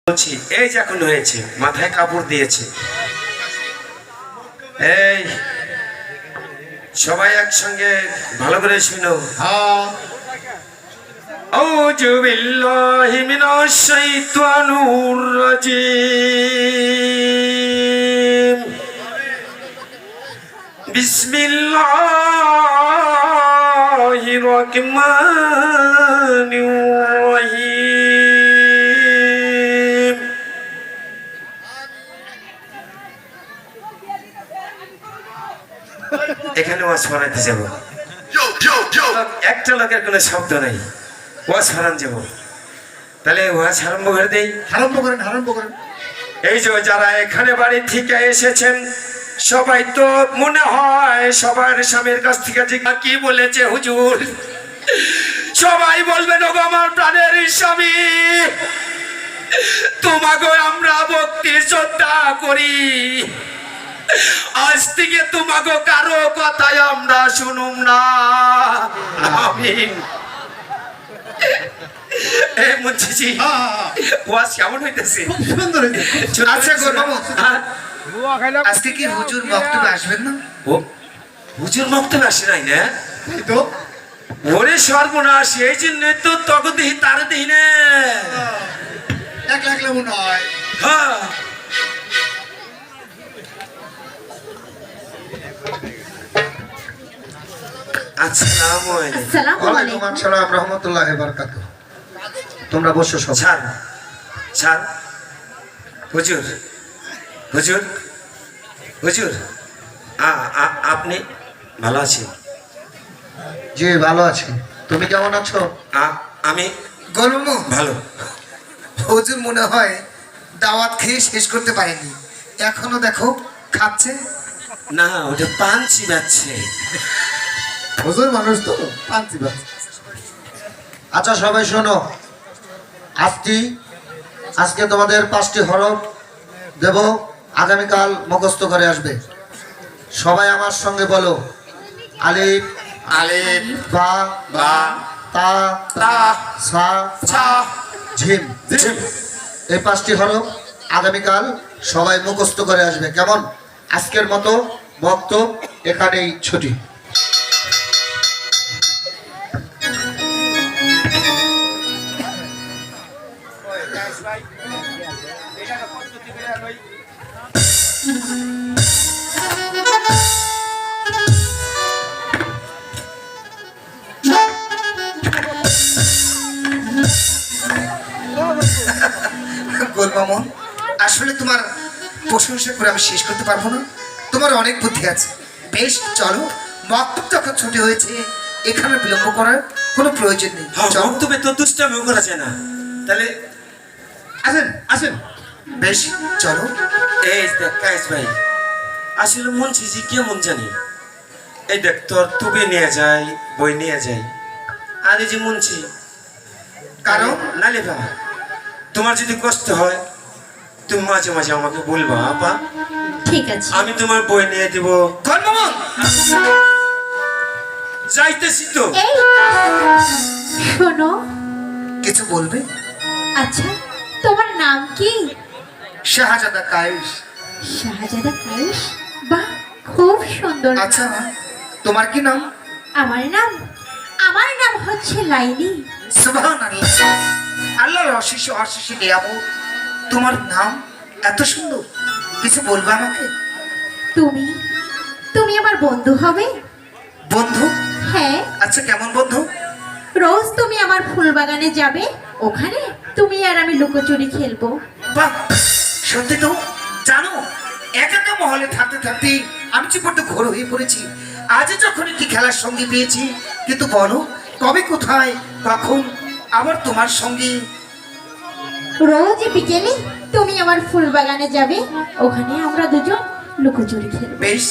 বলছি এই যে এখন হয়েছে মাথায় কাপড় দিয়েছে এই সবাই একসঙ্গে ভালো করে শুনো আউযু বিল্লাহি মিনাশ শাইতানির রাজিম বিসমিল্লাহির রহমানির রহিম এখানে ওয়াজ শোনাতে যাব একটা লোকের কোনো শব্দ নেই ওয়াজ শোনান যাব তাহলে ওয়াজ আরম্ভ করে দেই আরম্ভ করেন এই যে যারা এখানে বাড়ি থেকে এসেছেন সবাই তো মনে হয় সবার স্বামীর কাছ থেকে যে কি বলেছে হুজুর সবাই বলবেন ওগো আমার প্রাণের স্বামী তোমাকে আমরা ভক্তি শ্রদ্ধা করি আজ থেকে তোমাকে কারো কথাই আমরা শুনুম না আমিন এই মুন্সিজি ওয়াজ কেমন হইতেছে খুব সুন্দর হইছে আচ্ছা বাবু আজকে কি হুজুর বক্তব্যে আসবেন না ও হুজুর বক্তব্য আসে নাই না তাই তো ওরে সর্বনাশ এই জন্য তো তখন দেখি তার দেখি না এক লাগলে মনে হয় হ্যাঁ আসসালামু আলাইকুম আসসালামু ওয়ালাইকুম আলাইকুম। আসসালাম রাহমাতুল্লাহি ওয়া বারাকাতুহু তোমরা বসো সব ছাড় ছাড় হুজুর হুজুর হুজুর আপনি ভালো আছেন জি ভালো আছি তুমি কেমন আছো আমি গলমু ভালো হুজুর মনে হয় দাওয়াত খেয়ে শেষ করতে পারেনি এখনো দেখো খাচ্ছে না ওটা পাঞ্চি যাচ্ছে হুজুর মানুষ তো পান্তি বাচ্চা আচ্ছা সবাই শোনো আজকে তোমাদের 5টি হরফ দেব আগামীকাল মুখস্থ করে আসবে সবাই আমার সঙ্গে বলো আলিফ আলিফ বা বা তা তা সা ছা ঝিম ঝিম এই 5টি হরফ আগামীকাল সবাই মুখস্থ করে আসবে কেমন আজকের মতো বক্তব্য এখানেই ছুটি গোলমামন আসলে তোমার প্রশংসা করে আমি শেষ করতে পারবো না তোমার অনেক বুদ্ধি আছে বেশ চলো বক্তব্য যখন ছুটি হয়েছে এখানে বিলম্ব করার কোনো প্রয়োজন নেই চলো বক্তব্যে তো দুষ্টামিও করা যায় না তাহলে আসেন বেশ চলো এই দেখ কায়েস ভাই আসলে মুন্সিজি কেমন জানি এই দেখ তোর টুপি নিয়ে যায় বই নিয়ে যায় আর এই যে মুন্সি কারণ নালে বা তোমার যদি কষ্ট হয় তুমি মাঝে মাঝে আমাকে বলবা আপা ঠিক আছে আমি তোমার বই নিয়ে দিব গোলমামন যাইতেছি তো এই শোনো কিছু বলবে আচ্ছা তোমার নাম কি শাহজাদা কায়েস শাহজাদা কায়েস বাহ খুব সুন্দর আচ্ছা তোমার কি নাম আমার নাম হচ্ছে লাইলি সুবহানাল্লাহ আল্লাহর অশেষ অশেষ নিয়ামত তোমার নাম এত সুন্দর কিছু বলবে আমাকে তুমি তুমি আমার বন্ধু হবে বন্ধু হ্যাঁ আচ্ছা কেমন বন্ধু রোজ তুমি আমার ফুল বাগানে যাবে ওখানে তুমি আর আমি লুকোচুরি খেলবো বাহ সত্যি তো জানো একা একা মহলে থাকতে থাকতে আমি যে বড্ড ঘোর হয়ে পড়েছি আজ যখন একটি খেলার সঙ্গী পেয়েছি কিন্তু বলো কবে কোথায় কখন আবার তোমার সঙ্গে রোজ বিকেলে তুমি আমার ফুল বাগানে যাবে ওখানে আমরা দুজন লুকোচুরি খেলবো বেশ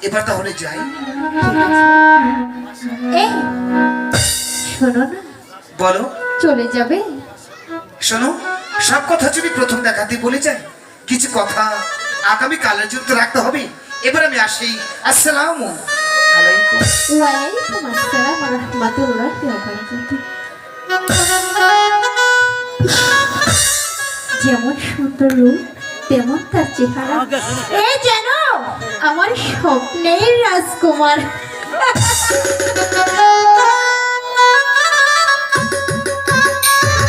এবার তাহলে যাই এই শোনো না বলো চলে যাবে শোনো সব কথা যদি প্রথম দেখাতে বলে যাই কিছু কথা আগামী কালের জন্য রাখতে হবে এবার আমি আসি আসসালামু আলাইকুম ওয়ালাইকুম আসসালাম ওয়া রাহমাতুল্লাহি ওয়া বারাকাতুহু যেমন সুন্দর রূপ তেমন তার চেহারা, এই যেন আমার স্বপ্নের রাজকুমার।